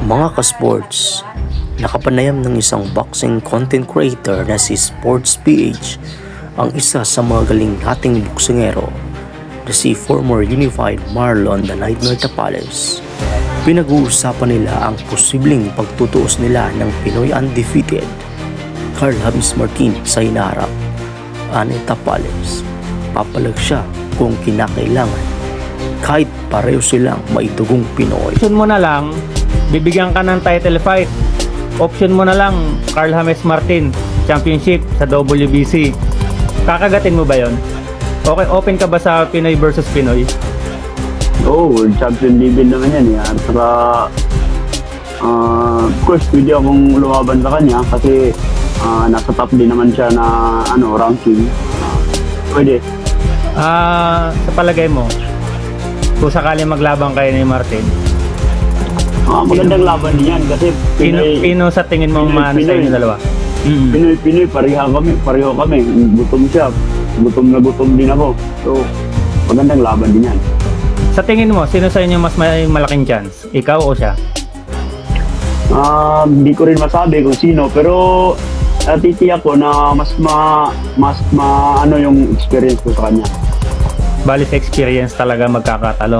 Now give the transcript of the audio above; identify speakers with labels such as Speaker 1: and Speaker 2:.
Speaker 1: Mga ka-sports, nakapanayam ng isang boxing content creator na si Sports PH ang isa sa mga galing nating boksingero na si former Unified Marlon The Nightmare Tapales. Pinag-uusapan nila ang posibleng pagtutuos nila ng Pinoy undefeated Carl James Martin sa hinaharap. Ani Tapales, papalag siya kung kinakailangan kahit pareho silang maitugong Pinoy.
Speaker 2: Option mo na lang, bibigyan ka ng title fight. Option mo na lang, Carl James Martin Championship sa WBC. Kakagatin mo ba yon? Okay, open ka ba sa Pinoy versus Pinoy?
Speaker 3: Oo, World Champion level naman yan. At saka, of course, pwede akong lumaban sa kanya kasi nasa top din naman siya na ranking. Pwede.
Speaker 2: Sa palagay mo, kung sakali maglabang kayo ni Martin,
Speaker 3: magandang laban din yan kasi
Speaker 2: Pino sa tingin mo maano sa inyo dalawa?
Speaker 3: Pinoy, pareho kami. Gutom siya. Gutom na gutom din ako. So, magandang laban din yan.
Speaker 2: Sa tingin mo, sino sa inyo mas may malaking chance? Ikaw o siya?
Speaker 3: Hindi ko rin masabi kung sino, pero titiyak ko na mas yung experience ko sa kanya.
Speaker 2: Bali sa experience talaga magkakatalo.